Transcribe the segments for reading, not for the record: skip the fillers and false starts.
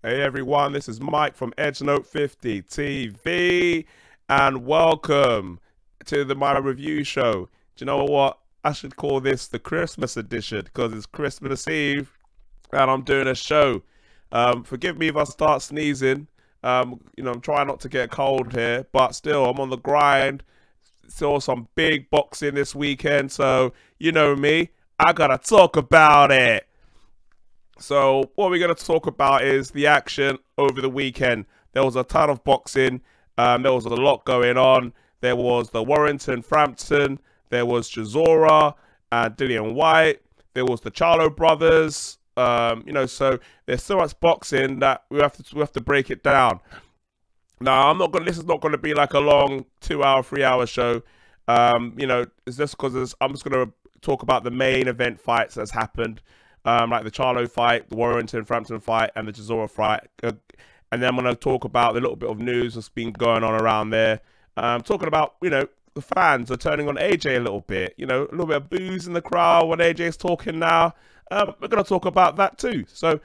Hey everyone, this is Mike from EdgeNote 50 TV, and welcome to my review show. Do you know what? I should call this the Christmas edition because it's Christmas Eve and I'm doing a show. Forgive me if I start sneezing. I'm trying not to get cold here, but still, I'm on the grind. Saw some big boxing this weekend, so you know me. I gotta talk about it. So what we're going to talk about is the action over the weekend. There was a ton of boxing. There was a lot going on. There was the Warrington-Frampton. There was Chisora and Dillian Whyte. There was the Charlo brothers. So there's so much boxing that we have to break it down. Now, this is not going to be like a long 2-hour, 3-hour show. It's just because I'm just going to talk about the main event fights that's happened. Like the Charlo fight, the Warrington-Frampton fight, and the Chisora fight. And then I'm going to talk about the little bit of news that's been going on around there. Talking about, the fans are turning on AJ a little bit. A little bit of booze in the crowd when AJ's talking now. We're going to talk about that too. So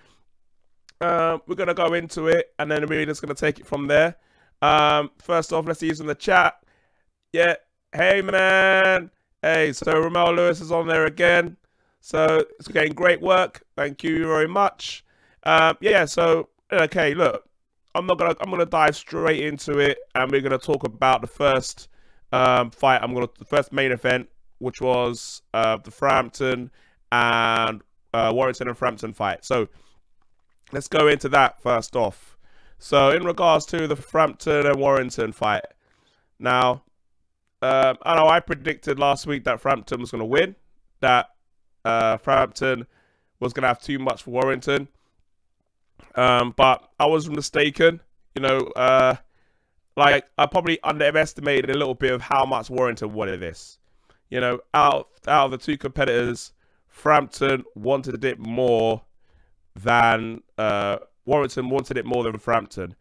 we're going to go into it, and then we're just going to take it from there. First off, let's use in the chat. Yeah, hey man. Hey, so Ramel Lewis is on there again. So it's getting great work. Thank you very much. Okay, look, I'm gonna dive straight into it, and we're gonna talk about the first fight. The first main event, which was the Frampton and Warrington and Frampton fight. So let's go into that first off. So in regards to the Frampton and Warrington fight, now I know I predicted last week that Frampton was gonna win. That Frampton was going to have too much for Warrington. But I was mistaken. I probably underestimated a little bit of how much Warrington wanted this. Out of the two competitors, Frampton wanted it more than Warrington wanted it more than Frampton.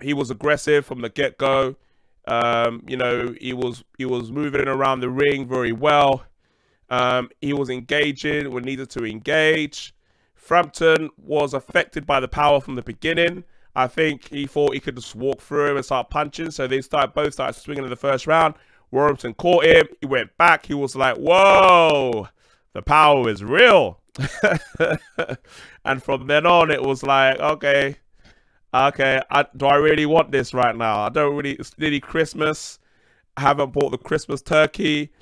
He was aggressive from the get-go. He was moving around the ring very well. He was engaging when needed to engage. Frampton was affected by the power from the beginning. I think he thought he could just walk through him and start punching. So they both started swinging in the first round. Warrington caught him. He went back. He was like, whoa, the power is real. And from then on, it was like, okay, do I really want this right now? It's nearly Christmas. I haven't bought the Christmas turkey.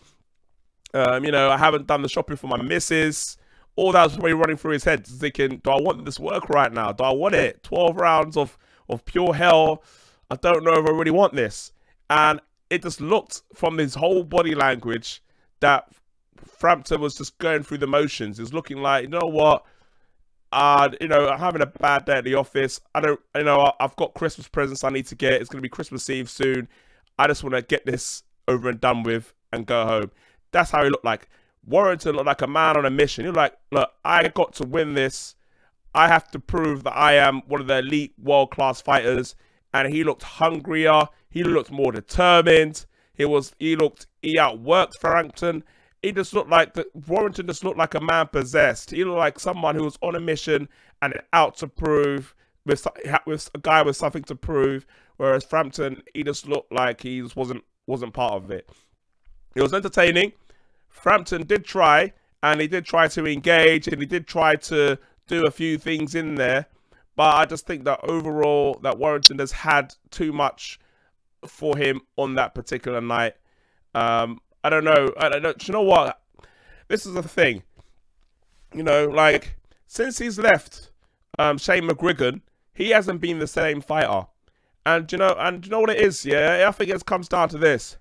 I haven't done the shopping for my missus. All that was probably running through his head, thinking, do I want this work right now? Do I want it? 12 rounds of pure hell. I don't know if I really want this. And it just looked from his whole body language that Frampton was just going through the motions. It's looking like, you know what? I'm having a bad day at the office. I've got Christmas presents I need to get. It's going to be Christmas Eve soon. I just want to get this over and done with and go home. That's how he looked like. Warrington looked like a man on a mission. He was like, look, I got to win this. I have to prove that I am one of the elite world-class fighters. And he looked hungrier. He looked more determined. He outworked Frampton. Warrington just looked like a man possessed. He looked like someone who was on a mission and out to prove, with a guy with something to prove. Whereas Frampton, he just looked like he just wasn't part of it. It was entertaining. Frampton did try, and he did try to engage, and he did try to do a few things in there. But I just think that overall, that Warrington has had too much for him on that particular night. I don't know. Do you know what? This is the thing. Since he's left Shane McGuigan, he hasn't been the same fighter. And do you know what it is? Yeah, I think it comes down to this.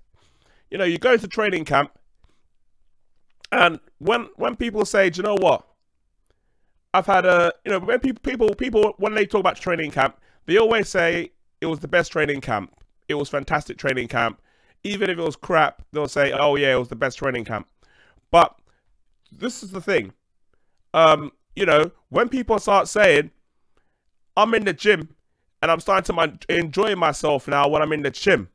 You go to training camp, and when people say, do you know what? I've had when people when they talk about training camp, they always say it was the best training camp. It was fantastic training camp. Even if it was crap, they'll say, oh yeah, it was the best training camp. But this is the thing. When people start saying, I'm in the gym and I'm starting to enjoy myself now when I'm in the gym,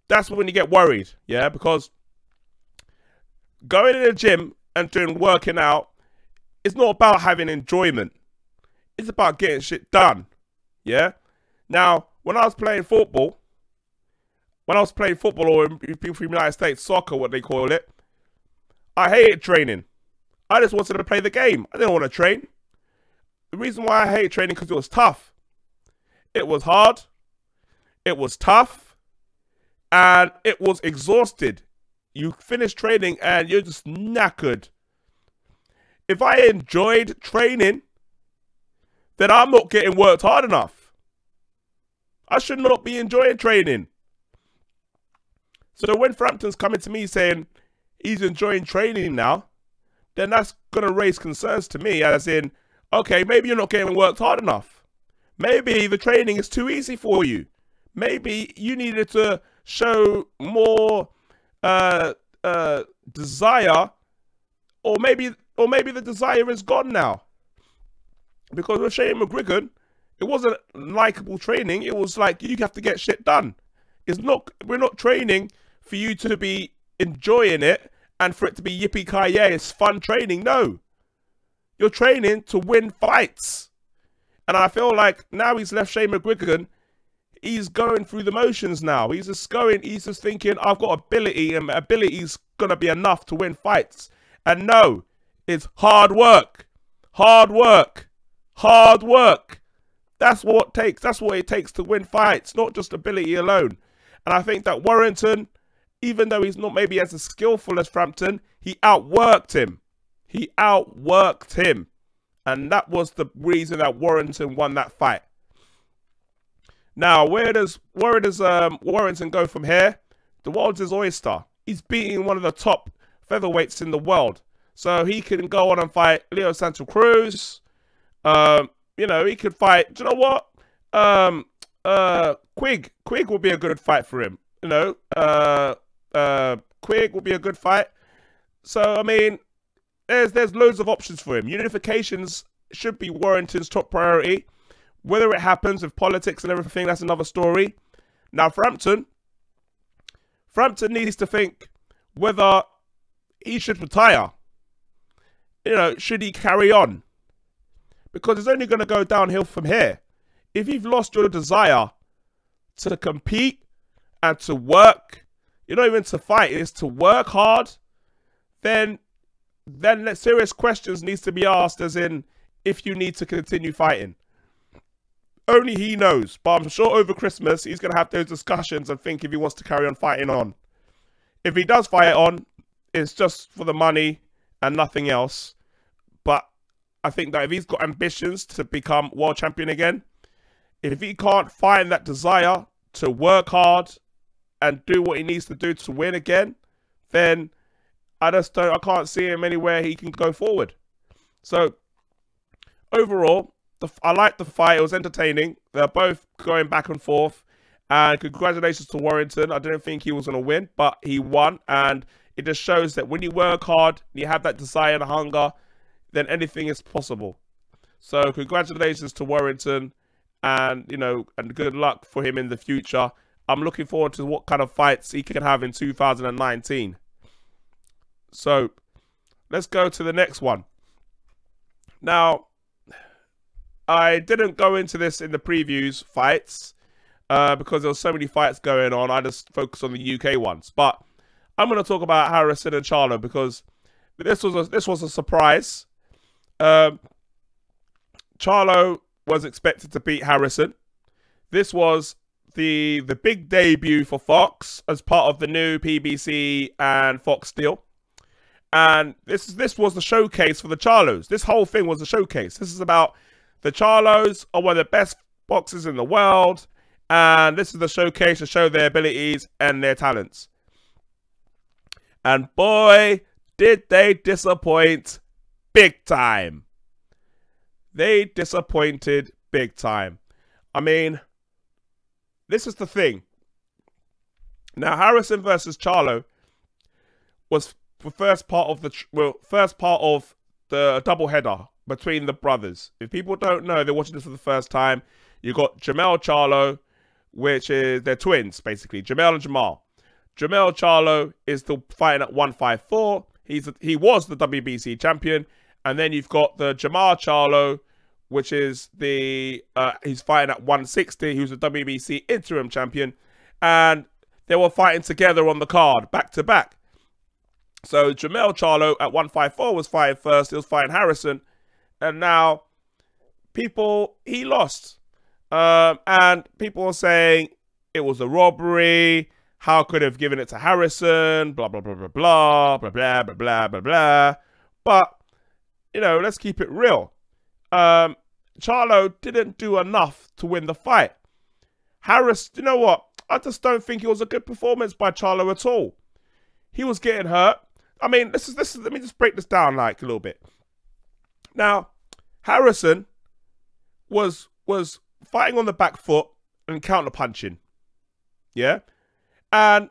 that's when you get worried, yeah? Because going in the gym and working out, it's not about having enjoyment. It's about getting shit done. Yeah. Now, when I was playing football, or in people from the United States, soccer, what they call it, I hated training. I just wanted to play the game. I didn't want to train. The reason why I hated training because it was tough. It was hard. It was tough. And it was exhausted. You finish training and you're just knackered. If I enjoyed training, then I'm not getting worked hard enough. I should not be enjoying training. So when Frampton's coming to me saying he's enjoying training now, then that's going to raise concerns to me, as in, okay, maybe you're not getting worked hard enough. Maybe the training is too easy for you. Maybe you needed to show more desire, or maybe the desire is gone now. Because with Shane McGuigan, it wasn't likable training. It was like, you have to get shit done. We're not training for you to be enjoying it and for it to be yippee-ki-yay, it's fun training. No. You're training to win fights. And I feel like now he's left Shane McGuigan, he's going through the motions now. He's just thinking, I've got ability, and ability's going to be enough to win fights. And no, it's hard work. Hard work. Hard work. That's what it takes to win fights, not just ability alone. And I think that Warrington, even though he's not maybe as skillful as Frampton, he outworked him. He outworked him. And that was the reason that Warrington won that fight. Now, where does Warrington go from here? The world's his oyster. He's beating one of the top featherweights in the world. So he can go on and fight Leo Santa Cruz. You know, he could fight, do you know what? Quigg will be a good fight for him. You know, Quigg will be a good fight. So, I mean, there's loads of options for him. Unifications should be Warrington's top priority. Whether it happens with politics and everything, that's another story. Now, Frampton needs to think whether he should retire. You know, should he carry on? Because it's only going to go downhill from here. If you've lost your desire to compete and to work, you're not even to fight, it's to work hard, then serious questions needs to be asked, as in if you need to continue fighting. Only he knows, but I'm sure over Christmas he's going to have those discussions and think if he wants to carry on fighting on. If he does fight on, it's just for the money and nothing else. But I think that if he's got ambitions to become world champion again, if he can't find that desire to work hard and do what he needs to do to win again, then I can't see him anywhere he can go forward. So overall, I liked the fight. It was entertaining. They're both going back and forth. And congratulations to Warrington. I didn't think he was going to win, but he won. And it just shows that when you work hard, you have that desire and hunger, then anything is possible. So congratulations to Warrington, and you know, and good luck for him in the future. I'm looking forward to what kind of fights he can have in 2019. So let's go to the next one. Now, I didn't go into this in the previews fights because there were so many fights going on. I just focused on the UK ones. But I'm going to talk about Harrison and Charlo because this was a surprise. Charlo was expected to beat Harrison. This was the big debut for Fox as part of the new PBC and Fox deal. And this was the showcase for the Charlos. This whole thing was a showcase. This is about the Charlos are one of the best boxers in the world. And this is the showcase to show their abilities and their talents. And boy, did they disappoint big time. They disappointed big time. I mean, this is the thing. Now, Harrison versus Charlo was the first part of the doubleheader between the brothers. If people don't know, they're watching this for the first time. You got Jamel Charlo, which is they're twins basically. Jamel and Jamal. Jamel Charlo is still fighting at 154. He was the WBC champion, and then you've got the Jamal Charlo, which is the he's fighting at 160. He was the WBC interim champion, and they were fighting together on the card, back to back. So Jermell Charlo at 154 was fighting first. He was fighting Harrison, and now he lost, and people are saying it was a robbery. How could have given it to Harrison? Blah blah blah blah blah blah blah blah blah blah blah. But you know, let's keep it real. Charlo didn't do enough to win the fight. Harris, you know what? I just don't think it was a good performance by Charlo at all. He was getting hurt. I mean, this is. Let me just break this down like a little bit. Now, Harrison was fighting on the back foot and counter punching. Yeah, and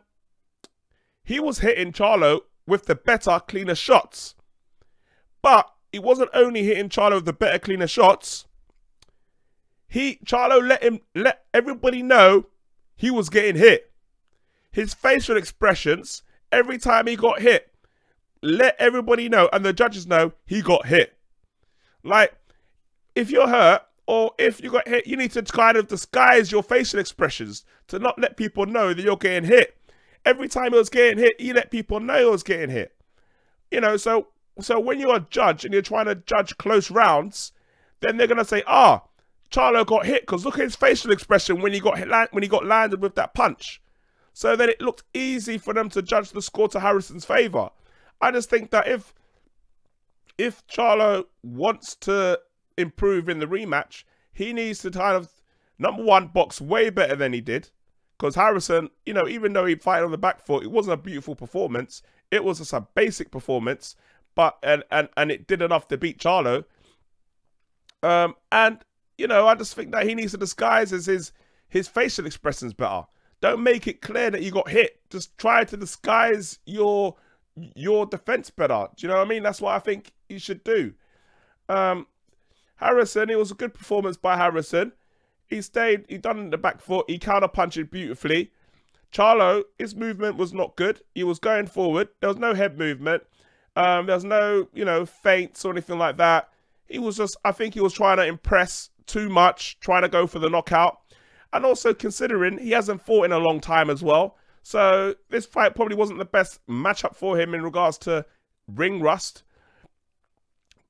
he was hitting Charlo with the better, cleaner shots. But he wasn't only hitting Charlo with the better, cleaner shots. Charlo let everybody know he was getting hit. His facial expressions every time he got hit let everybody know, and the judges know, he got hit. Like, if you're hurt or if you got hit, you need to kind of disguise your facial expressions to not let people know that you're getting hit. Every time he was getting hit, he let people know he was getting hit. You know, so when you're a judge and you're trying to judge close rounds, then they're gonna say, Charlo got hit because look at his facial expression when he got landed with that punch. So then it looked easy for them to judge the score to Harrison's favor. I just think that if Charlo wants to improve in the rematch, he needs to kind of, number one, box way better than he did. Because Harrison, you know, even though he fought on the back foot, it wasn't a beautiful performance. It was just a basic performance, but and it did enough to beat Charlo. And you know, I just think that he needs to disguise his facial expressions better. Don't make it clear that you got hit. Just try to disguise your defense better. Do you know what I mean? That's what I think you should do. Harrison, it was a good performance by Harrison. He done the back foot. He counter punched beautifully. Charlo, his movement was not good. He was going forward. There was no head movement. There was no, you know, feints or anything like that. He was just, I think he was trying to impress too much, trying to go for the knockout. And also considering he hasn't fought in a long time as well. So this fight probably wasn't the best matchup for him in regards to ring rust.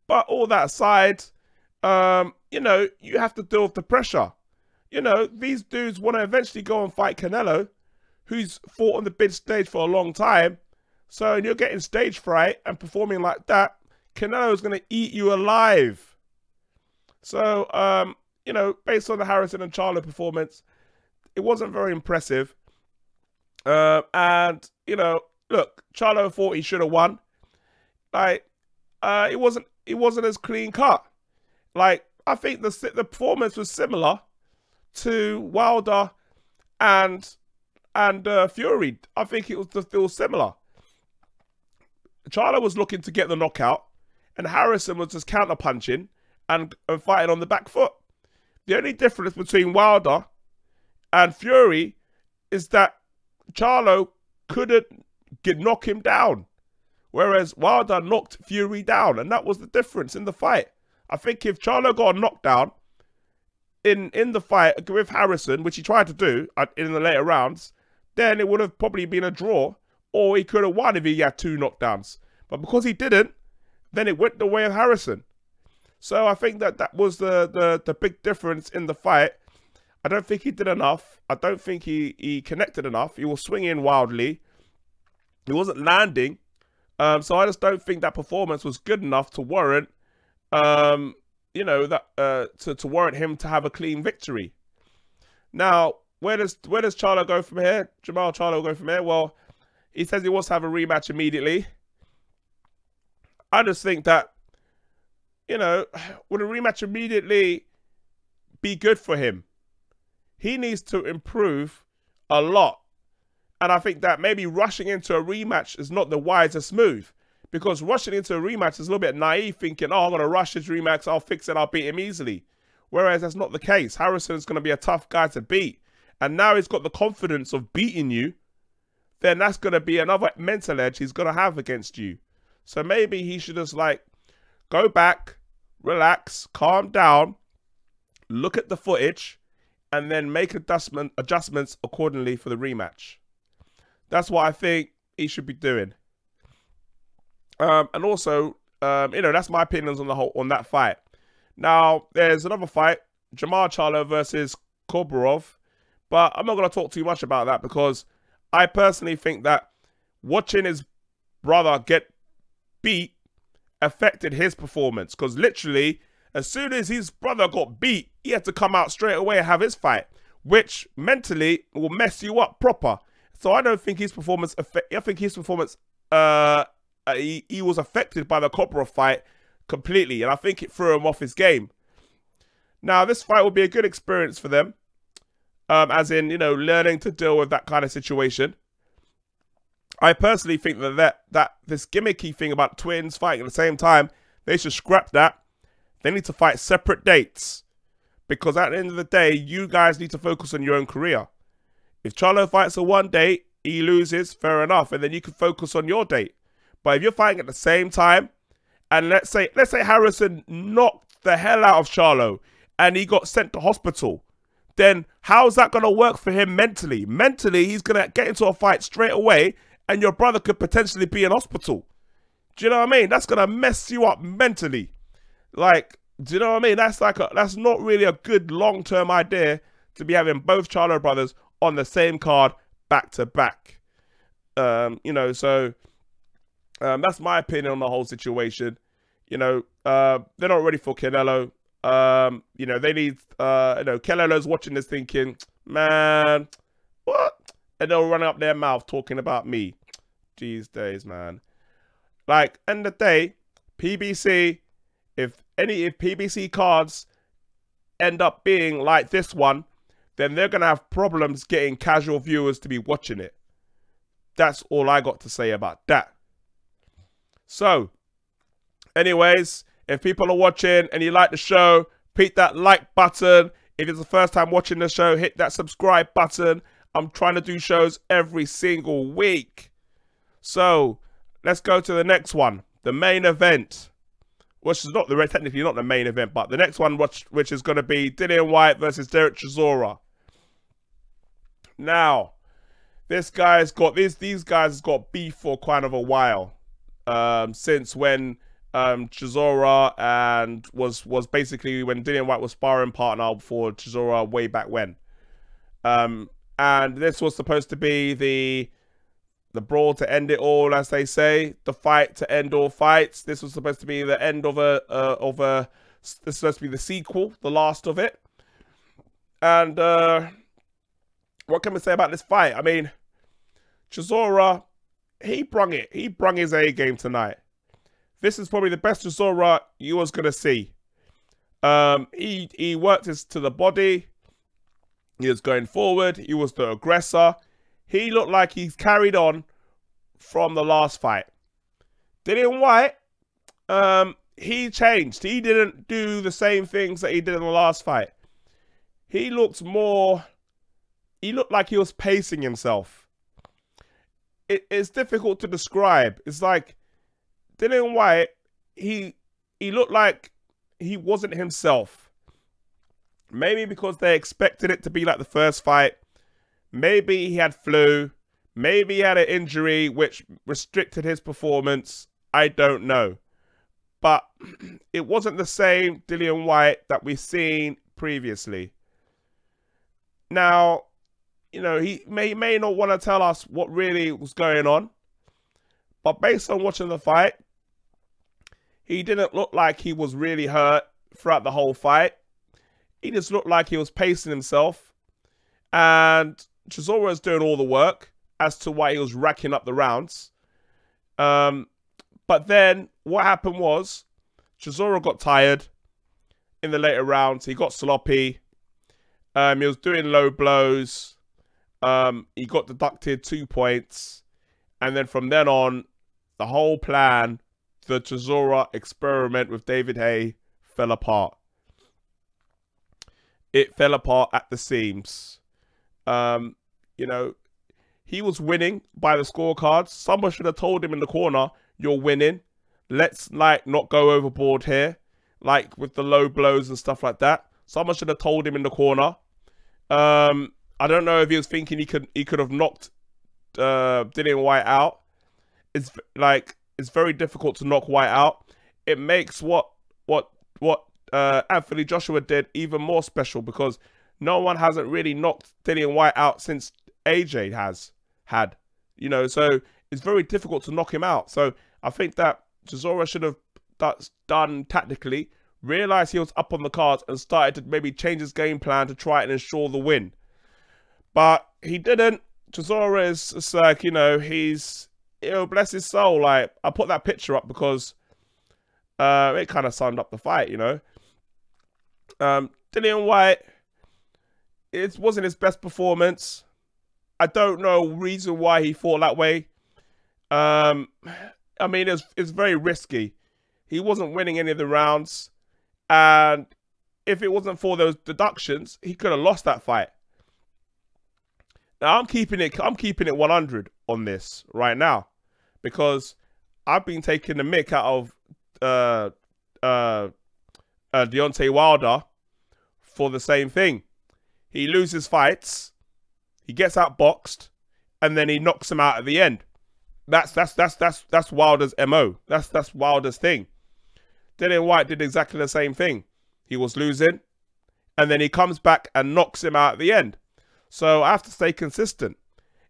But all that aside, you know, you have to deal with the pressure. You know, these dudes want to eventually go and fight Canelo, who's fought on the big stage for a long time. So you're getting stage fright and performing like that, Canelo is going to eat you alive. So, you know, based on the Harrison and Charlo performance, it wasn't very impressive. And, you know, look, Charlo thought he should have won. Like, it wasn't as clean cut. Like, I think the performance was similar to Wilder and Fury. I think it was similar. Charlo was looking to get the knockout, and Harrison was just counter punching and fighting on the back foot. The only difference between Wilder and Fury is that Charlo couldn't knock him down, whereas Wilder knocked Fury down, and that was the difference in the fight. I think if Charlo got a knockdown in the fight with Harrison, which he tried to do in the later rounds, then it would have probably been a draw, or he could have won if he had 2 knockdowns. But because he didn't, then it went the way of Harrison. So I think that was the big difference in the fight. I don't think he did enough. I don't think he connected enough. He was swinging wildly. He wasn't landing. So I just don't think that performance was good enough to warrant, you know, that to warrant him to have a clean victory. Now, where does Charlo go from here? Jermell Charlo go from here? Well, he says he wants to have a rematch immediately. I just think that, you know, would a rematch immediately be good for him? He needs to improve a lot. And I think that maybe rushing into a rematch is not the wisest move. Because rushing into a rematch is a little bit naive, thinking, oh, I'm going to rush his rematch, I'll fix it, I'll beat him easily. Whereas that's not the case. Harrison's going to be a tough guy to beat. And now he's got the confidence of beating you. Then that's going to be another mental edge he's going to have against you. So maybe he should just, like, go back, relax, calm down, look at the footage, and then make adjustments accordingly for the rematch. That's what I think he should be doing. And also, that's my opinions on that fight. Now, there's another fight, Jamar Charlo versus Kobrov, but I'm not going to talk too much about that because I personally think that watching his brother get beat affected his performance, because literally, as soon as his brother got beat, he had to come out straight away and have his fight, which mentally will mess you up proper. So I don't think his performance, I think his performance, he was affected by the Kobrov fight completely, and I think it threw him off his game. Now, this fight will be a good experience for them, as in, learning to deal with that kind of situation. I personally think that this gimmicky thing about twins fighting at the same time, they should scrap that. They need to fight separate dates, because at the end of the day, you guys need to focus on your own career. If Charlo fights on one date, he loses, fair enough, and then you can focus on your date. But if you're fighting at the same time, and let's say Harrison knocked the hell out of Charlo and he got sent to hospital, then how's that going to work for him mentally? Mentally, he's going to get into a fight straight away and your brother could potentially be in hospital. Do you know what I mean? That's going to mess you up mentally. Like, do you know what I mean? That's not really a good long-term idea to be having both Charlo brothers on the same card back to back. That's my opinion on the whole situation. They're not ready for Canelo. They need, Canelo's watching this thinking, man, what? And they'll run up their mouth talking about me. These days, man. Like, end of the day, PBC, if PBC cards end up being like this one, then they're going to have problems getting casual viewers to be watching it. That's all I got to say about that. So, anyways, if people are watching and you like the show, hit that like button. If it's the first time watching the show, hit that subscribe button. I'm trying to do shows every single week. So, let's go to the next one. The main event. Which is technically not the main event, but the next one, which is going to be Dillian Whyte versus Derek Chisora. Now, these guys has got beef for kind of a while. Since when Chisora was basically when Dillian Whyte was sparring partner for Chisora way back when. And this was supposed to be the brawl to end it all, as they say, the fight to end all fights. This was supposed to be the end of this is supposed to be the sequel, the last of it. And what can we say about this fight? I mean, Chisora, he brung it. He brung his A game tonight. This is probably the best Chisora you was gonna see. He worked his to the body. He was going forward. He was the aggressor. He looked like he's carried on from the last fight. Dillian Whyte, he changed. He didn't do the same things that he did in the last fight. He looked like he was pacing himself. It's difficult to describe. It's like Dillian Whyte, he looked like he wasn't himself. Maybe because they expected it to be like the first fight. Maybe he had flu. Maybe he had an injury which restricted his performance. I don't know. But it wasn't the same Dillian Whyte that we've seen previously. Now, he may not want to tell us what really was going on. But based on watching the fight, he didn't look like he was really hurt throughout the whole fight. He just looked like he was pacing himself. And Chisora was doing all the work as to why he was racking up the rounds. But then what happened was Chisora got tired in the later rounds. He got sloppy. He was doing low blows. He got deducted 2 points. And then from then on, the whole plan, the Chisora experiment with David Haye, fell apart. It fell apart at the seams. He was winning by the scorecards. Someone should have told him in the corner, you're winning. Let's not go overboard here. like with the low blows and stuff like that. Someone should have told him in the corner. I don't know if he was thinking he could have knocked Dillian Whyte out. It's very difficult to knock Whyte out. It makes what Anthony Joshua did even more special, because no one hasn't really knocked Dillian Whyte out since AJ had. You know, so it's very difficult to knock him out. So I think that Chisora should have done tactically, realized he was up on the cards, and started to maybe change his game plan to try and ensure the win. But he didn't. Chisora is just like, you know, he's, you know, bless his soul. Like, I put that picture up because it kind of summed up the fight, you know. Dillian Whyte, it wasn't his best performance. I don't know reason why he fought that way. I mean, it's very risky. He wasn't winning any of the rounds, and if it wasn't for those deductions, he could have lost that fight. Now I'm keeping it 100 on this right now, because I've been taking the mick out of Deontay Wilder for the same thing. He loses fights, he gets outboxed, and then he knocks him out at the end. That's Wilder's MO. That's Wilder's thing. Dillian Whyte did exactly the same thing. He was losing, and then he comes back and knocks him out at the end. So I have to stay consistent.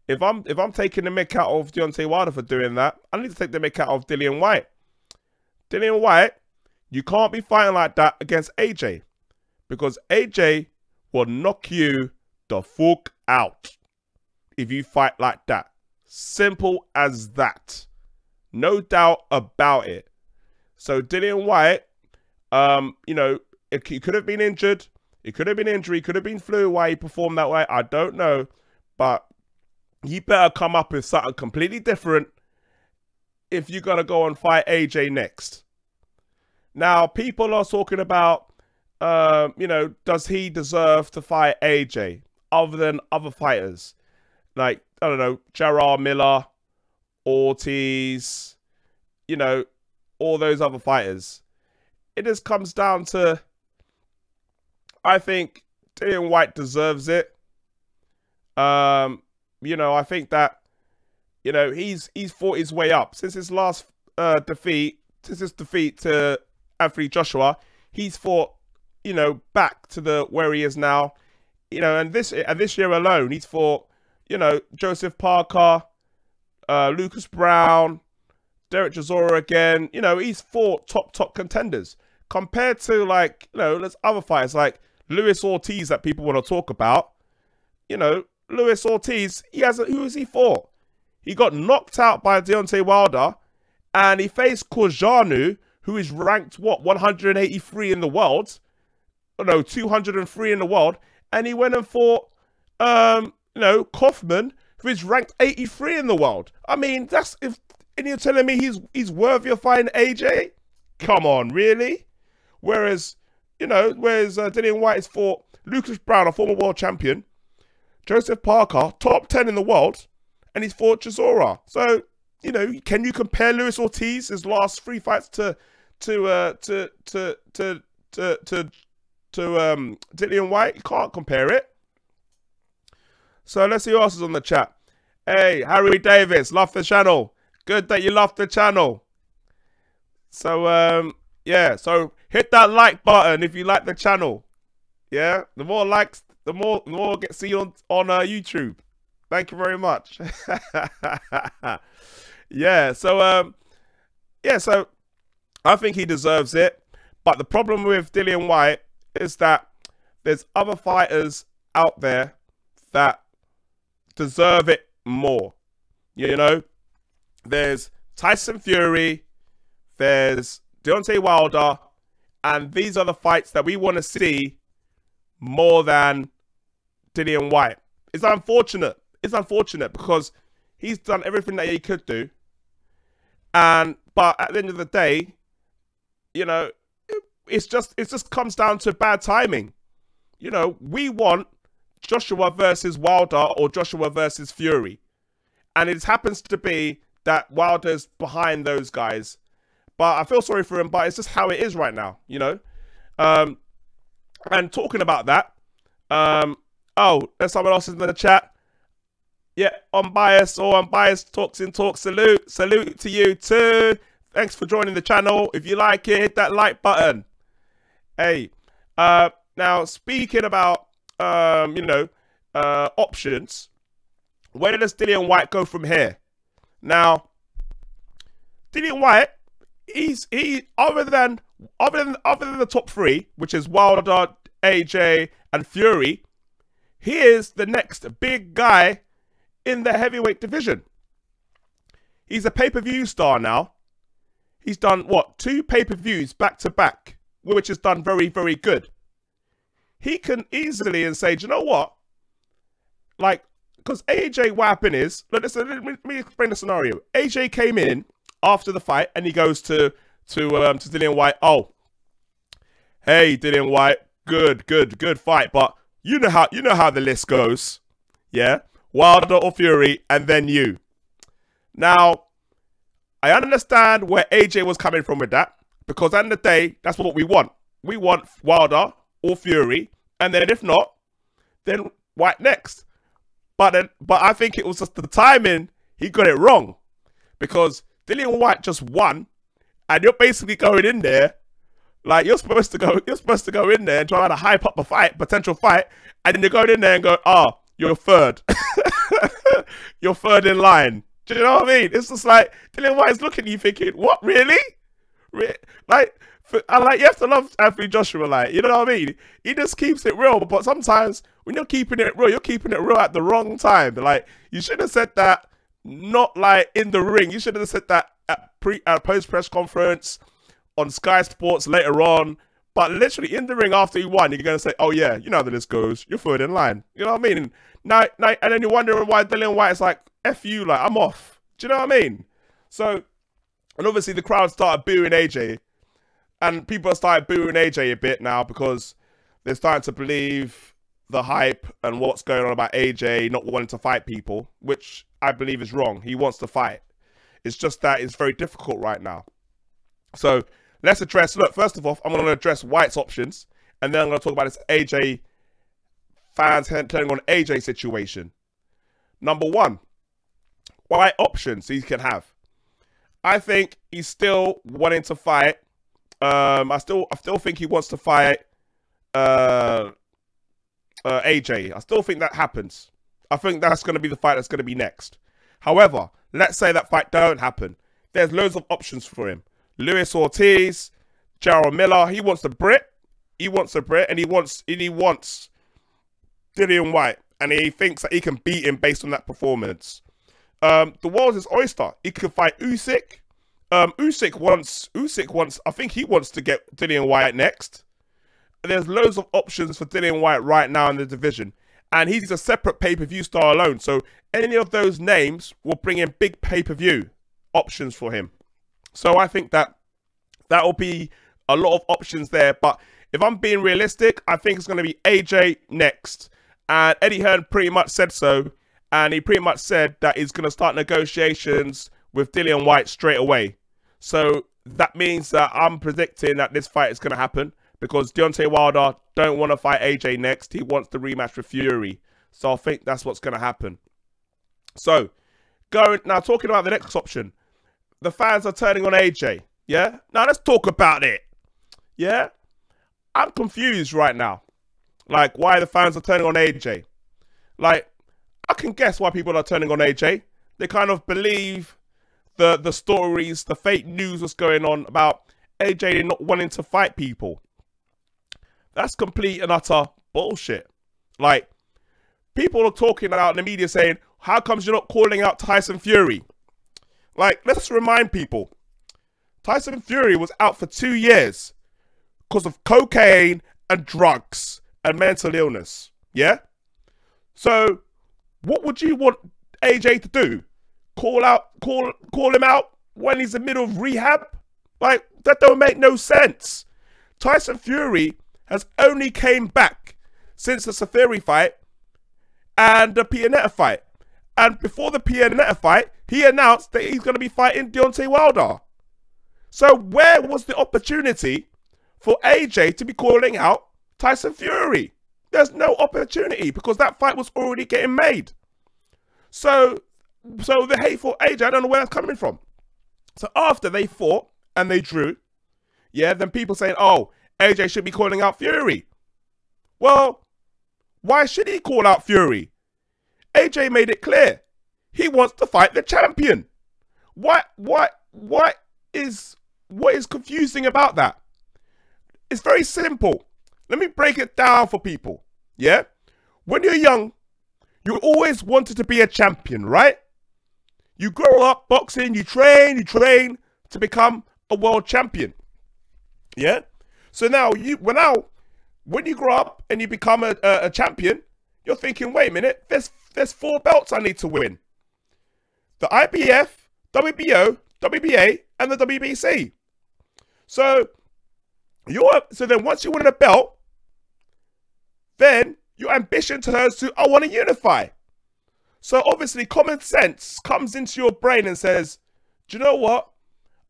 If I'm taking the mick out of Deontay Wilder for doing that, I need to take the mick out of Dillian Whyte. Dillian Whyte, you can't be fighting like that against AJ, because AJ will knock you the fuck out if you fight like that. Simple as that. No doubt about it. So Dillian Whyte, you know, he could have been injured. It could have been injury, could have been flu, why he performed that way. I don't know. But you better come up with something completely different if you're going to go and fight AJ next. Now, people are talking about, you know, does he deserve to fight AJ other than other fighters? Like, I don't know, Gerard Miller, Ortiz, you know, all those other fighters. It just comes down to, I think Dillian Whyte deserves it. You know, I think that, you know, he's fought his way up since his last defeat. Since his defeat to Anthony Joshua, he's fought, you know, back to where he is now. You know, and this year alone, he's fought, you know, Joseph Parker, Lucas Brown, Derek Chisora again. You know, he's fought top contenders compared to, like, you know, there's other fighters like Luis Ortiz that people want to talk about. You know, Luis Ortiz, who has he fought? He got knocked out by Deontay Wilder, and he faced Korjanu, who is ranked, what, 183 in the world? Oh, no, 203 in the world. And he went and fought, you know, Kaufman, who is ranked 83 in the world. I mean, and you're telling me he's worthy of fighting AJ? Come on, really? Whereas Dillian Whyte has fought Lucas Brown, a former world champion, Joseph Parker, top 10 in the world, and he's fought Chisora. So, you know, can you compare Luis Ortiz's last 3 fights to Dillian Whyte? You can't compare it. So let's see who else is on the chat. Hey, Harry Davis, love the channel. Good that you love the channel. So yeah, so hit that like button if you like the channel. Yeah, the more likes, the more get seen on YouTube. Thank you very much. Yeah, so so I think he deserves it. But the problem with Dillian Whyte is that there's other fighters out there that deserve it more. You know, there's Tyson Fury, there's Deontay Wilder, and these are the fights that we want to see more than Dillian Whyte. It's unfortunate. It's unfortunate because he's done everything that he could do. But at the end of the day, you know, it just comes down to bad timing. You know, we want Joshua versus Wilder or Joshua versus Fury. And it happens to be that Wilder's behind those guys. But I feel sorry for him, but it's just how it is right now, you know. And talking about that, oh, there's someone else in the chat. Yeah, unbiased or unbiased talks in talk. Salute to you too. Thanks for joining the channel. If you like it, hit that like button. Hey, now speaking about options, where does Dillian Whyte go from here? Now, Dillian Whyte, he other than the top three, which is Wilder, AJ, and Fury, he is the next big guy in the heavyweight division. He's a pay-per-view star now. He's done what, 2 pay-per-views back to back, which is done very, very good. He can easily and say, do you know what? Like, because AJ, what happened is, let me explain the scenario. AJ came in after the fight and he goes to Dillian Whyte. Oh, hey Dillian Whyte, good fight, but you know how the list goes, yeah. Wilder or Fury, and then you. Now, I understand where AJ was coming from with that, because at the end of the day, that's what we want. We want Wilder or Fury, and then if not, then Whyte next. But I think it was just the timing, he got it wrong. Because Dillian Whyte just won, and you're basically going in there, like you're supposed to go in there and try to hype up a fight, potential fight, and then you're going in there and go, oh, you're third. You're third in line. Do you know what I mean? It's just like Dillian Whyte is looking at you thinking, what, really? Like you have to love Anthony Joshua, like, you know what I mean? He just keeps it real, but sometimes when you're keeping it real, you're keeping it real at the wrong time. Like, you should have said that not like in the ring. You should have said that at post press conference on Sky Sports later on. But literally in the ring after you won, you're going to say, oh yeah, you know how the list goes. You're third in line. You know what I mean? And then you're wondering why Dillian Whyte is like, F you, like, I'm off. Do you know what I mean? So, and obviously the crowd started booing AJ. And people have started booing AJ a bit now because they're starting to believe the hype and what's going on about AJ not wanting to fight people, which I believe is wrong. He wants to fight. It's just that it's very difficult right now. So, let's address, look, first of all, I'm going to address Whyte's options, and then I'm going to talk about this AJ fans turning on AJ situation. Number one, Whyte options he can have. I think he's still wanting to fight. I still think he wants to fight AJ. I still think that happens. I think that's going to be the fight that's going to be next. However, let's say that fight don't happen. There's loads of options for him. Luis Ortiz, Jarrell Miller. He wants the Brit. He wants the Brit, and he wants Dillian Whyte, and he thinks that he can beat him based on that performance. The world's his oyster. He could fight Usyk. Usyk wants. I think he wants to get Dillian Whyte next. There's loads of options for Dillian Whyte right now in the division, and he's a separate pay-per-view star alone. So any of those names will bring in big pay-per-view options for him. So I think that will be a lot of options there. But if I'm being realistic, I think it's going to be AJ next. And Eddie Hearn pretty much said so. And he pretty much said that he's going to start negotiations with Dillian Whyte straight away. So that means that I'm predicting that this fight is going to happen. Because Deontay Wilder don't want to fight AJ next. He wants the rematch with Fury. So I think that's what's going to happen. So, now talking about the next option. The fans are turning on AJ. Yeah? Now let's talk about it. Yeah? I'm confused right now. Like, why the fans are turning on AJ. Like, I can guess why people are turning on AJ. They kind of believe the stories, the fake news that's going on about AJ not wanting to fight people. That's complete and utter bullshit. Like, people are talking out in the media saying, how comes you're not calling out Tyson Fury? Like, let's remind people, Tyson Fury was out for 2 years because of cocaine and drugs and mental illness. Yeah? So, what would you want AJ to do? Call him out when he's in the middle of rehab? Like, that don't make no sense. Tyson Fury has only came back since the Safari fight and the Pianetta fight. And before the Pianetta fight, he announced that he's going to be fighting Deontay Wilder. So where was the opportunity for AJ to be calling out Tyson Fury? There's no opportunity because that fight was already getting made. So the hate for AJ, I don't know where that's coming from. So after they fought and they drew, yeah, then people saying, oh, AJ should be calling out Fury. Well, why should he call out Fury? AJ made it clear. He wants to fight the champion. What is confusing about that? It's very simple. Let me break it down for people. Yeah? When you're young, you always wanted to be a champion, right? You grow up boxing, you train to become a world champion. Yeah? So now, when you grow up and you become a champion, you're thinking, wait a minute, there's 4 belts I need to win. The IBF, WBO, WBA, and the WBC. So then once you win a belt, then your ambition turns to, I want to unify. So obviously common sense comes into your brain and says, do you know what?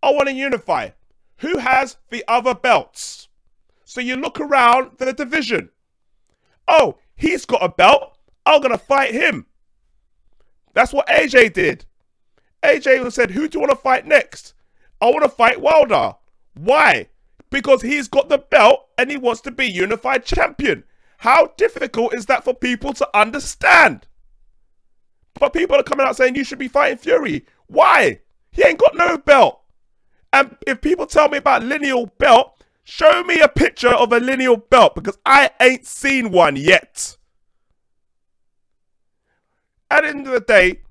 I want to unify. Who has the other belts? So you look around the division. Oh, he's got a belt. I'm going to fight him. That's what AJ did. AJ said, who do you want to fight next? I want to fight Wilder. Why? Because he's got the belt and he wants to be unified champion. How difficult is that for people to understand? But people are coming out saying you should be fighting Fury. Why? He ain't got no belt. And if people tell me about lineal belt, show me a picture of a lineal belt because I ain't seen one yet. At the end of the day,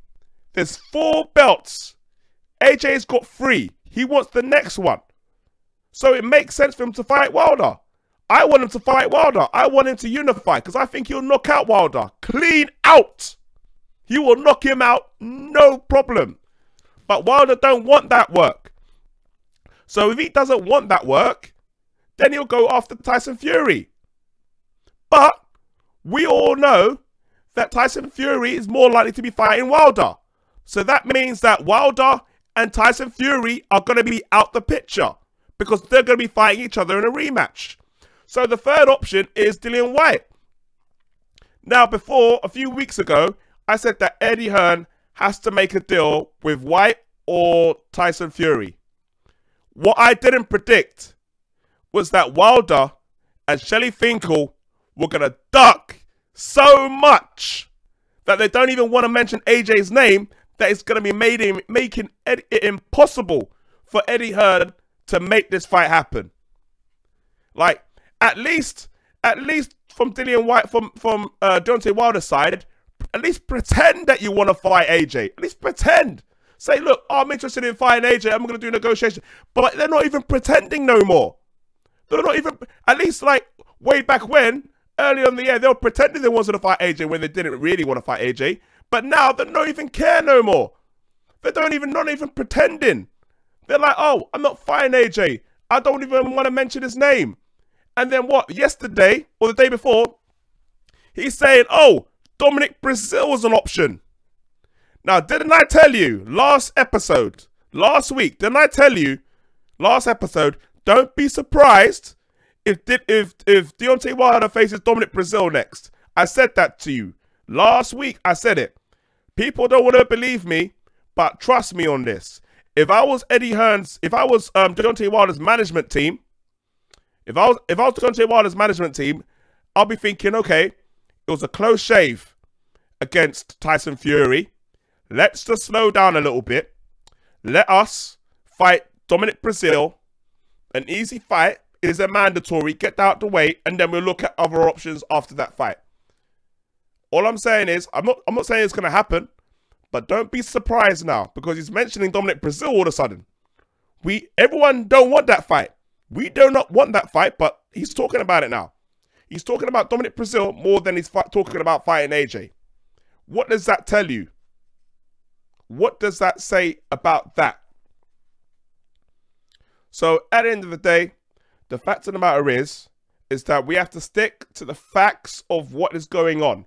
there's 4 belts. AJ's got 3. He wants the next one. So it makes sense for him to fight Wilder. I want him to fight Wilder. I want him to unify because I think he'll knock out Wilder. Clean out. He will knock him out, no problem. But Wilder don't want that work. So if he doesn't want that work, then he'll go after Tyson Fury. But we all know that Tyson Fury is more likely to be fighting Wilder. So that means that Wilder and Tyson Fury are going to be out the picture because they're going to be fighting each other in a rematch. So the third option is Dillian Whyte. Now, before, a few weeks ago, I said that Eddie Hearn has to make a deal with Whyte or Tyson Fury. What I didn't predict was that Wilder and Shelley Finkel were going to duck so much that they don't even want to mention AJ's name, that it's going to be making it impossible for Eddie Hearn to make this fight happen. Like, at least from Dillian Whyte, from Deontay Wilder's side, at least pretend that you want to fight AJ. At least pretend. Say, look, I'm interested in fighting AJ. I'm going to do negotiation. But they're not even pretending no more. They're not even, at least like way back when, early on in the year, they were pretending they wanted to fight AJ when they didn't really want to fight AJ. But now they don't even care no more. They don't even, not even pretending. They're like, oh, I'm not fighting AJ. I don't even want to mention his name. And then what? Yesterday or the day before, he's saying, oh, Dominic Brazil was an option. Now, didn't I tell you last week, didn't I tell you last episode, don't be surprised if Deontay Wilder faces Dominic Brazil next. I said that to you. Last week, I said it. People don't want to believe me, but trust me on this. If I was Eddie Hearn's, if I was Deontay Wilder's management team, if I was Deontay Wilder's management team, I'll be thinking, okay, it was a close shave against Tyson Fury. Let's just slow down a little bit. Let us fight Dominic Brazil. An easy fight is a mandatory. Get out the way, and then we'll look at other options after that fight. All I'm saying is, I'm not saying it's going to happen, but don't be surprised now because he's mentioning Dominic Brazil all of a sudden. Everyone don't want that fight. We do not want that fight, but he's talking about it now. He's talking about Dominic Brazil more than he's talking about fighting AJ. What does that tell you? What does that say about that? So at the end of the day, the fact of the matter is that we have to stick to the facts of what is going on.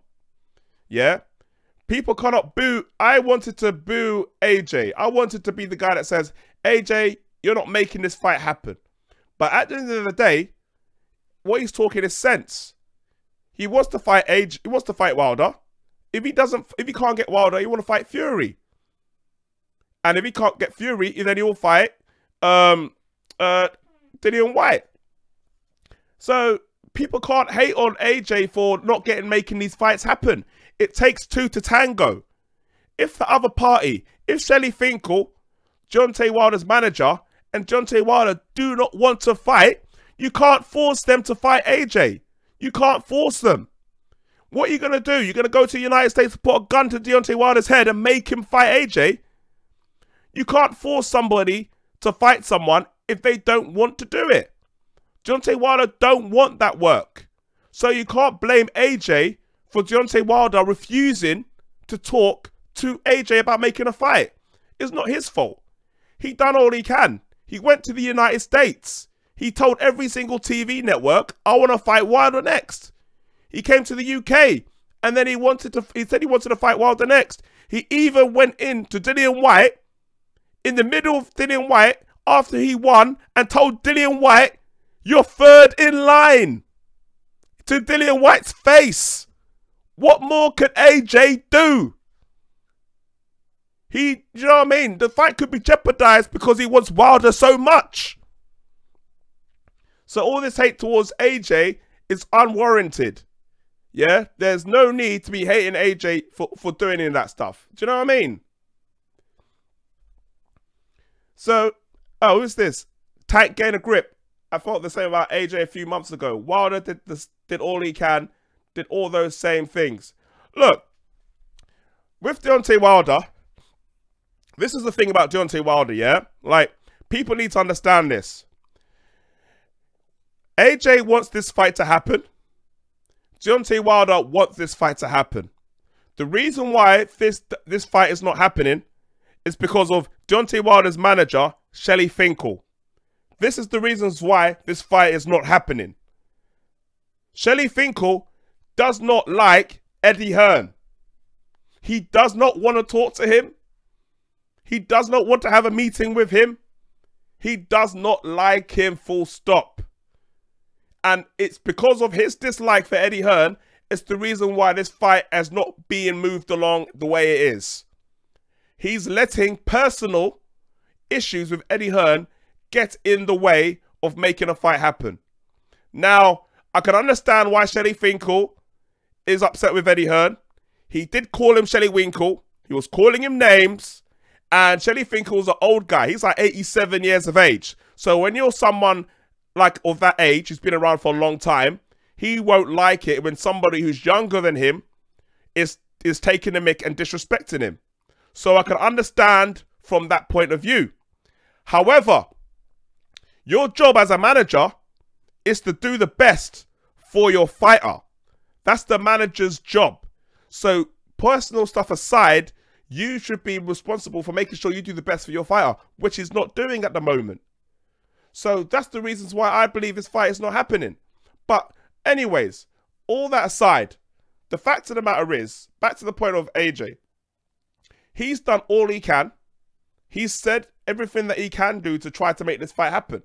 Yeah? People cannot boo. I wanted to boo AJ. I wanted to be the guy that says, AJ, you're not making this fight happen. But at the end of the day, what he's talking is sense. He wants to fight He wants to fight Wilder. If he can't get Wilder, he want to fight Fury. And if he can't get Fury, then he will fight Dillian Whyte. So people can't hate on AJ for not making these fights happen. It takes two to tango. If the other party, if Shelley Finkel, Deontay Wilder's manager, and Deontay Wilder do not want to fight, you can't force them to fight AJ. You can't force them. What are you going to do? You're going to go to the United States to put a gun to Deontay Wilder's head and make him fight AJ? You can't force somebody to fight someone if they don't want to do it. Deontay Wilder don't want that work. So you can't blame AJ for Deontay Wilder refusing to talk to AJ about making a fight. It's not his fault. He done all he can. He went to the United States. He told every single TV network, I want to fight Wilder next. He came to the UK and then he said he wanted to fight Wilder next. He even went in to Dillian Whyte in the middle of Dillian Whyte after he won and told Dillian Whyte, you're third in line, to Dillian Whyte's face. What more could AJ do? You know what I mean? The fight could be jeopardized because he wants Wilder so much. So all this hate towards AJ is unwarranted. Yeah? There's no need to be hating AJ for doing any of that stuff. Do you know what I mean? So, who's this? Tight gain of grip. I felt the same about AJ a few months ago. Wilder did all he can, did all those same things. Look, with Deontay Wilder, this is the thing about Deontay Wilder, yeah? Like, people need to understand this. AJ wants this fight to happen. Deontay Wilder wants this fight to happen. The reason why this fight is not happening is because of Deontay Wilder's manager, Shelley Finkel. This is the reasons why this fight is not happening. Shelley Finkel does not like Eddie Hearn. He does not want to talk to him. He does not want to have a meeting with him. He does not like him, full stop. And it's because of his dislike for Eddie Hearn, it's the reason why this fight has not been moved along the way it is. He's letting personal issues with Eddie Hearn get in the way of making a fight happen. Now, I can understand why Shelley Finkel is upset with Eddie Hearn. He did call him Shelley Winkle. He was calling him names. And Shelley Finkel's an old guy. He's like 87 years of age. So when you're someone like of that age, who's been around for a long time, he won't like it when somebody who's younger than him is taking the mick and disrespecting him. So I can understand from that point of view. However, your job as a manager is to do the best for your fighter. That's the manager's job. So personal stuff aside, you should be responsible for making sure you do the best for your fighter, which he's not doing at the moment. So that's the reasons why I believe this fight is not happening. But anyways, all that aside, the fact of the matter is, back to the point of AJ, he's done all he can. He's said everything that he can do to try to make this fight happen.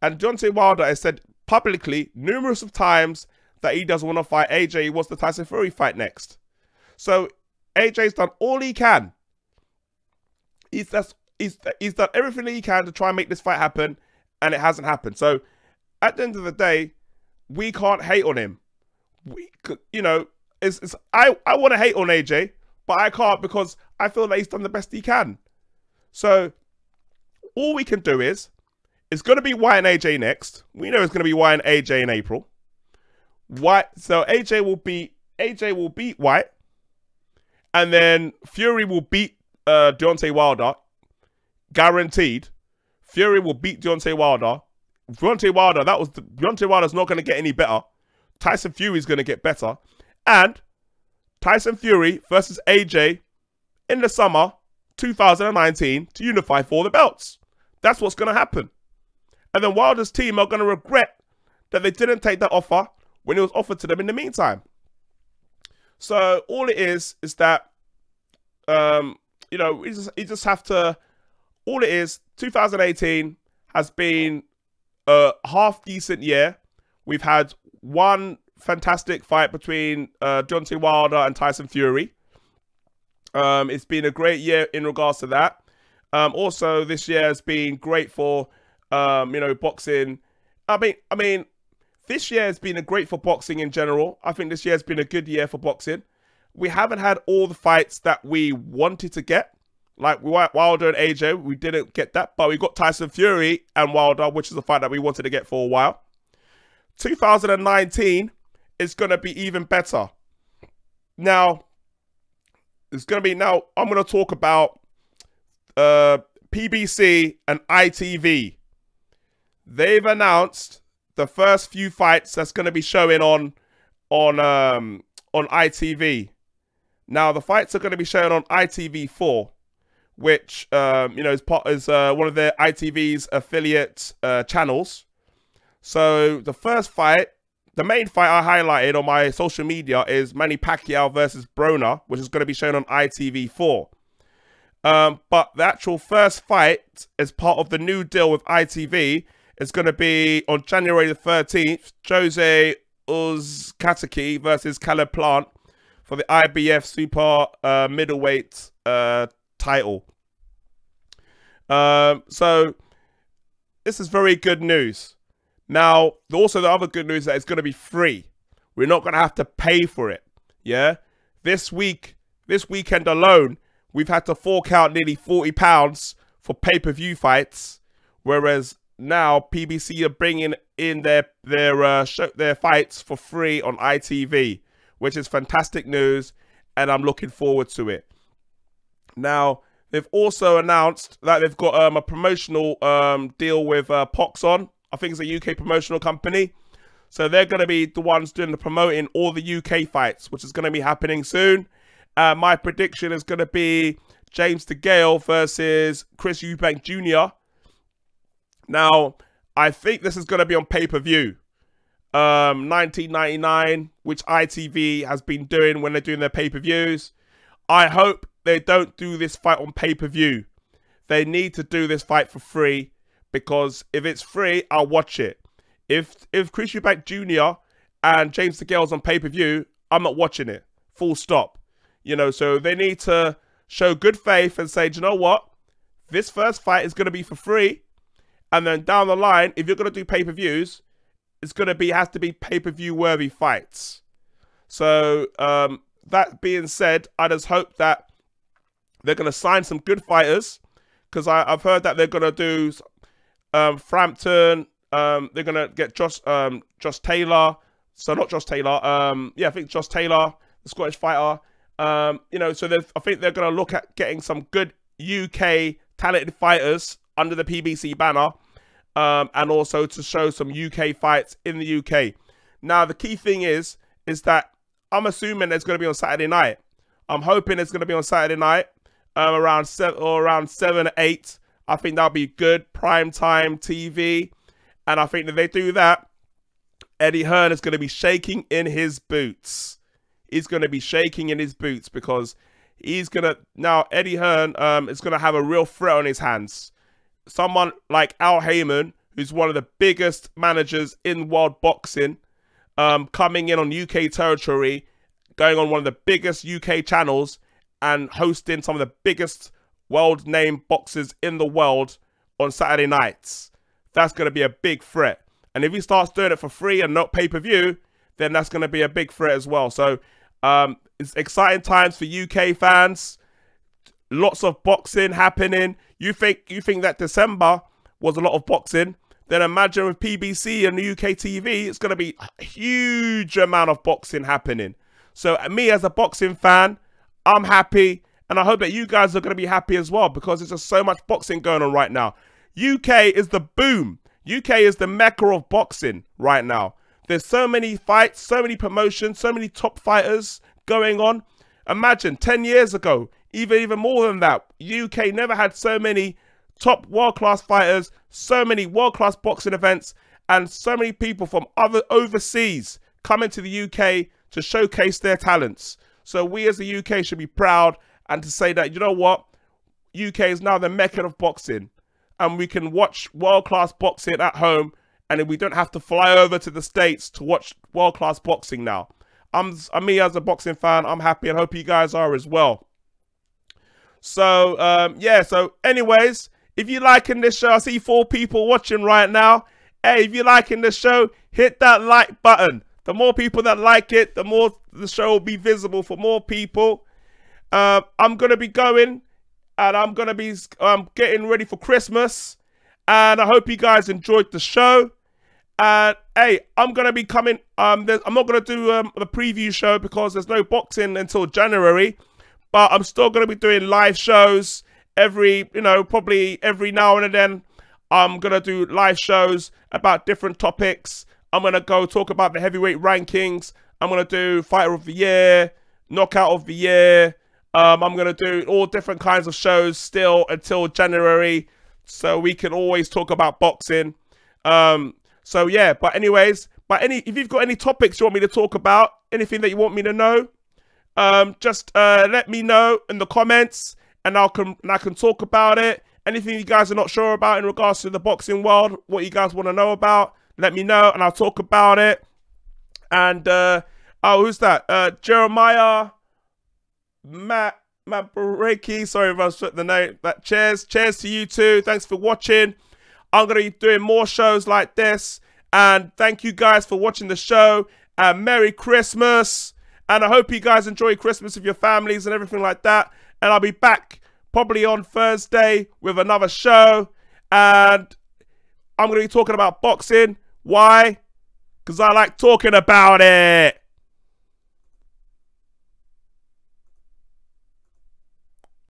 And Deontay Wilder has said publicly numerous of times that he doesn't want to fight AJ. He wants the Tyson Fury fight next. So AJ's done all he can. He's done everything that he can to try and make this fight happen, and it hasn't happened. So at the end of the day, we can't hate on him. I want to hate on AJ, but I can't because I feel that he's done the best he can. So all we can do is, it's going to be Whyte and AJ next. We know it's going to be Whyte and AJ in April. So AJ will beat Whyte, and then Fury will beat Deontay Wilder, guaranteed. Fury will beat Deontay Wilder. Deontay Wilder's not going to get any better. Tyson Fury's going to get better, and Tyson Fury versus AJ in the summer 2019 to unify for the belts. That's what's going to happen. And then Wilder's team are going to regret that they didn't take that offer when it was offered to them in the meantime. So all it is that, you just have to, all it is, 2018, has been a half decent year. We've had one fantastic fight between Deontay Wilder and Tyson Fury. It's been a great year in regards to that. Also, this year has been great for boxing. I mean, this year has been great for boxing in general. I think this year has been a good year for boxing. We haven't had all the fights that we wanted to get. Like Wilder and AJ, we didn't get that. But we got Tyson Fury and Wilder, which is a fight that we wanted to get for a while. 2019 is going to be even better. Now, I'm going to talk about PBC and ITV. They've announced the first few fights that's going to be showing on ITV. Now, the fights are going to be shown on ITV4, which is one of their ITV's affiliate channels. So the first fight, the main fight I highlighted on my social media is Manny Pacquiao versus Broner, which is going to be shown on ITV4. But the actual first fight, as part of the new deal with ITV, is going to be on January the 13th, Jose Uzcategui versus Caleb Plant for the IBF Super Middleweight title. So this is very good news. Now, also the other good news is that it's going to be free. We're not going to have to pay for it. Yeah. This weekend alone, we've had to fork out nearly £40 for pay-per-view fights, whereas now PBC are bringing in their fights for free on ITV, which is fantastic news, and I'm looking forward to it. Now, they've also announced that they've got a promotional deal with Poxon. I think it's a UK promotional company. So they're going to be the ones doing the promoting all the UK fights, which is going to be happening soon. My prediction is going to be James DeGale versus Chris Eubank Jr. Now, I think this is going to be on pay-per-view. 1999, which ITV has been doing when they're doing their pay-per-views. I hope they don't do this fight on pay-per-view. They need to do this fight for free, because if it's free, I'll watch it. If Chris Eubank Jr. and James DeGale's on pay-per-view, I'm not watching it. Full stop. So they need to show good faith and say, do you know what? This first fight is going to be for free. And then down the line, if you're going to do pay-per-views, has to be pay-per-view worthy fights. So that being said, I just hope that they're going to sign some good fighters, because I've heard that they're going to do Frampton. They're going to get Josh Taylor. So not Josh Taylor. I think Josh Taylor, the Scottish fighter. So I think they're going to look at getting some good UK talented fighters under the PBC banner, and also to show some UK fights in the UK. Now, the key thing is that I'm assuming it's going to be on Saturday night. I'm hoping it's going to be on Saturday night, around 7 or 8. I think that'll be good prime time TV, and I think that they do that, Eddie Hearn is going to be shaking in his boots. He's going to be shaking in his boots, because Eddie Hearn is going to have a real threat on his hands. Someone like Al Heyman, who's one of the biggest managers in world boxing, coming in on UK territory, going on one of the biggest UK channels and hosting some of the biggest world-named boxers in the world on Saturday nights. That's going to be a big threat. And if he starts doing it for free and not pay-per-view, then that's going to be a big threat as well. So it's exciting times for UK fans. Lots of boxing happening. You think that December was a lot of boxing? Then imagine with PBC and the UK TV, it's going to be a huge amount of boxing happening. So me as a boxing fan, I'm happy, and I hope that you guys are going to be happy as well, because there's just so much boxing going on right now. UK is the boom. UK is the mecca of boxing right now. There's so many fights, so many promotions, so many top fighters going on. Imagine 10 years ago, even more than that, UK never had so many top world-class fighters, so many world-class boxing events, and so many people from overseas coming to the UK to showcase their talents. So we as the UK should be proud and to say that, you know what, UK is now the mecca of boxing. and we can watch world-class boxing at home, and we don't have to fly over to the States to watch world-class boxing now. Me as a boxing fan, I'm happy, and hope you guys are as well. So, yeah, so anyways, if you're liking this show, I see 4 people watching right now. Hey, if you're liking this show, hit that like button. The more people that like it, the more the show will be visible for more people. I'm going to be going, and I'm going to be getting ready for Christmas. And I hope you guys enjoyed the show. And hey, I'm going to be coming. I'm not going to do the preview show because there's no boxing until January. But I'm still going to be doing live shows probably every now and then. I'm going to do live shows about different topics. I'm going to go talk about the heavyweight rankings. I'm going to do Fighter of the Year, Knockout of the Year. I'm going to do all different kinds of shows still until January, so we can always talk about boxing. So yeah, but anyways, if you've got any topics you want me to talk about, anything that you want me to know, just let me know in the comments, and I can talk about it. Anything you guys are not sure about in regards to the boxing world, what you guys want to know about, let me know, and I'll talk about it. And oh, who's that? Jeremiah Matt Bareki. Sorry if I split the name. That cheers to you too. Thanks for watching. I'm gonna be doing more shows like this, and thank you guys for watching the show. And Merry Christmas. And I hope you guys enjoy Christmas with your families and everything like that. And I'll be back probably on Thursday with another show. And I'm going to be talking about boxing. Why? Because I like talking about it.